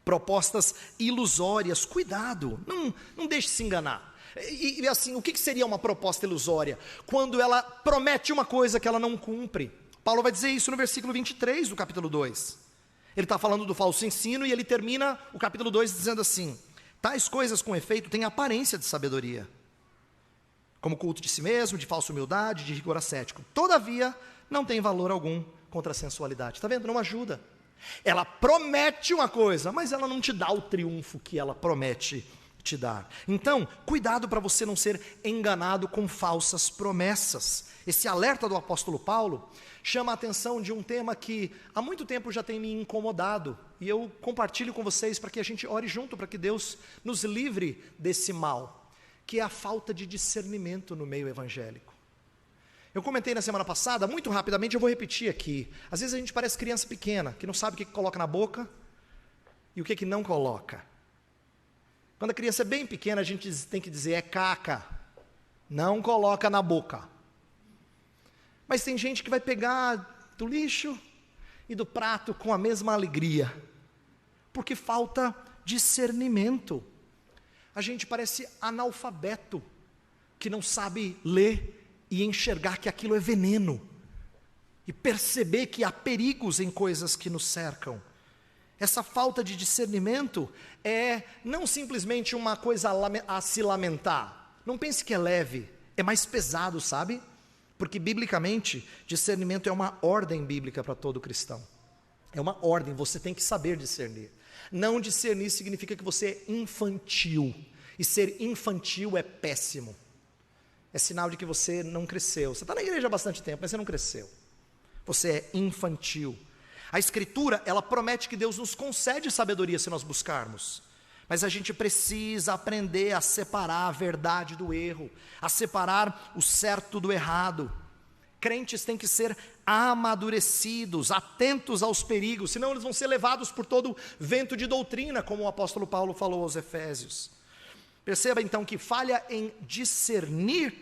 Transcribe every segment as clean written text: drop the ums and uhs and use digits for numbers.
propostas ilusórias. Cuidado, não deixe se enganar. E assim, o que seria uma proposta ilusória? Quando ela promete uma coisa que ela não cumpre. Paulo vai dizer isso no versículo 23 do capítulo 2. Ele está falando do falso ensino e ele termina o capítulo 2 dizendo assim: tais coisas com efeito têm aparência de sabedoria, como culto de si mesmo, de falsa humildade, de rigor ascético. Todavia, não tem valor algum contra a sensualidade. Está vendo? Não ajuda. Ela promete uma coisa, mas ela não te dá o triunfo que ela promete te dar. Então, cuidado para você não ser enganado com falsas promessas. Esse alerta do apóstolo Paulo chama a atenção de um tema que há muito tempo já tem me incomodado, e eu compartilho com vocês para que a gente ore junto, para que Deus nos livre desse mal, que é a falta de discernimento no meio evangélico. Eu comentei na semana passada, muito rapidamente, eu vou repetir aqui. Às vezes a gente parece criança pequena, que não sabe o que coloca na boca e o que não coloca. Quando a criança é bem pequena, a gente tem que dizer, é caca, não coloca na boca. Mas tem gente que vai pegar do lixo e do prato com a mesma alegria, porque falta discernimento. A gente parece analfabeto, que não sabe ler e enxergar que aquilo é veneno, e perceber que há perigos em coisas que nos cercam. Essa falta de discernimento é não simplesmente uma coisa a se lamentar. Não pense que é leve, é mais pesado, sabe? Porque biblicamente, discernimento é uma ordem bíblica para todo cristão. É uma ordem, você tem que saber discernir. Não discernir significa que você é infantil, e ser infantil é péssimo. É sinal de que você não cresceu. Você está na igreja há bastante tempo, mas você não cresceu. Você é infantil. A Escritura, ela promete que Deus nos concede sabedoria se nós buscarmos. Mas a gente precisa aprender a separar a verdade do erro, a separar o certo do errado. Crentes têm que ser amadurecidos, atentos aos perigos, senão eles vão ser levados por todo vento de doutrina, como o apóstolo Paulo falou aos Efésios. Perceba então que falha em discernir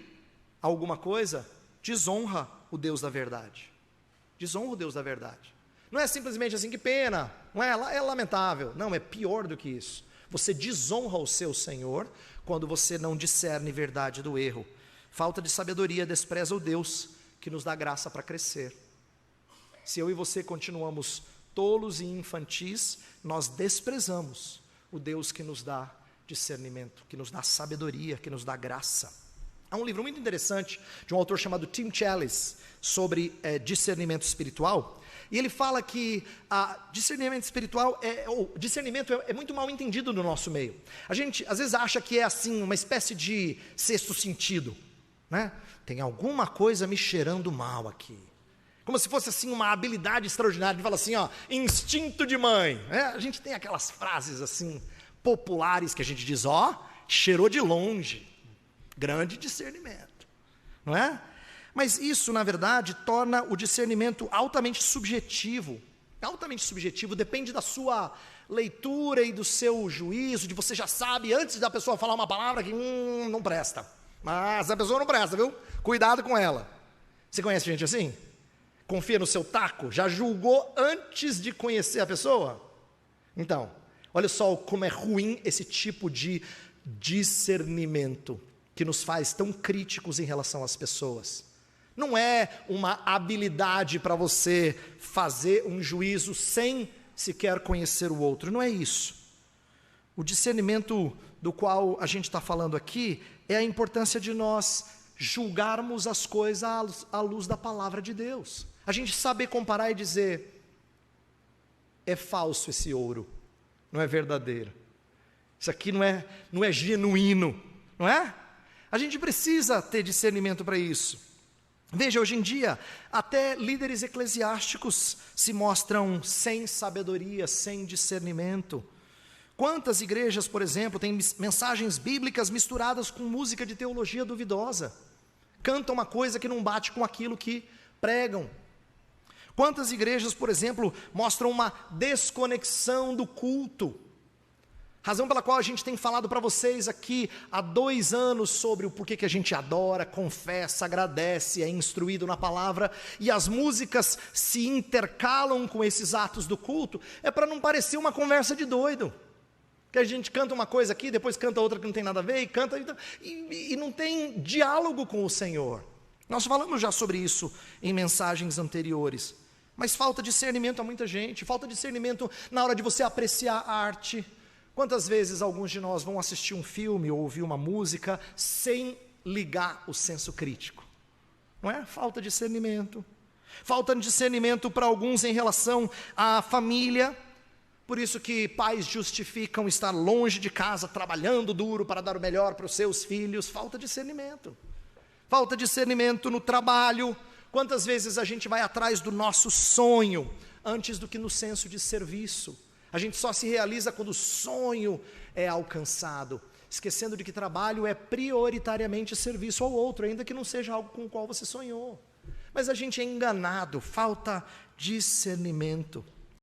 alguma coisa, desonra o Deus da verdade. Desonra o Deus da verdade. Não é simplesmente assim, que pena, não é lamentável. Não, é pior do que isso. Você desonra o seu Senhor quando você não discerne verdade do erro. Falta de sabedoria despreza o Deus que nos dá graça para crescer. Se eu e você continuamos tolos e infantis, nós desprezamos o Deus que nos dá discernimento, que nos dá sabedoria, que nos dá graça. Há um livro muito interessante de um autor chamado Tim Challies sobre discernimento espiritual, e ele fala que discernimento espiritual discernimento é muito mal entendido no nosso meio. A gente às vezes acha que é assim, uma espécie de sexto sentido, né? Tem alguma coisa me cheirando mal aqui, como se fosse assim uma habilidade extraordinária. Ele fala assim, ó, instinto de mãe, né? A gente tem aquelas frases assim populares que a gente diz, ó, cheirou de longe, grande discernimento, não é? Mas isso, na verdade, torna o discernimento altamente subjetivo. Altamente subjetivo, depende da sua leitura e do seu juízo, de você já sabe, antes da pessoa falar uma palavra que não presta. Mas a pessoa não presta, viu? Cuidado com ela. Você conhece gente assim? Confia no seu taco? Já julgou antes de conhecer a pessoa? Então, olha só como é ruim esse tipo de discernimento, que nos faz tão críticos em relação às pessoas. Não é uma habilidade para você fazer um juízo sem sequer conhecer o outro, não é isso. O discernimento do qual a gente está falando aqui é a importância de nós julgarmos as coisas à luz da palavra de Deus. A gente saber comparar e dizer, é falso esse ouro, não é verdadeiro. Isso aqui não é genuíno, não é? A gente precisa ter discernimento para isso. Veja, hoje em dia, até líderes eclesiásticos se mostram sem sabedoria, sem discernimento. Quantas igrejas, por exemplo, têm mensagens bíblicas misturadas com música de teologia duvidosa? Cantam uma coisa que não bate com aquilo que pregam. Quantas igrejas, por exemplo, mostram uma desconexão do culto? Razão pela qual a gente tem falado para vocês aqui há 2 anos sobre o porquê que a gente adora, confessa, agradece, é instruído na palavra, e as músicas se intercalam com esses atos do culto, é para não parecer uma conversa de doido, que a gente canta uma coisa aqui, depois canta outra que não tem nada a ver, e canta, e não tem diálogo com o Senhor. Nós falamos já sobre isso em mensagens anteriores, mas falta discernimento a muita gente, falta discernimento na hora de você apreciar a arte. Quantas vezes alguns de nós vão assistir um filme ou ouvir uma música sem ligar o senso crítico? Não é? Falta discernimento. Falta discernimento para alguns em relação à família. Por isso que pais justificam estar longe de casa, trabalhando duro para dar o melhor para os seus filhos. Falta discernimento. Falta discernimento no trabalho. Quantas vezes a gente vai atrás do nosso sonho antes do que no senso de serviço? A gente só se realiza quando o sonho é alcançado, esquecendo de que trabalho é prioritariamente serviço ao outro, ainda que não seja algo com o qual você sonhou. Mas a gente é enganado, falta discernimento.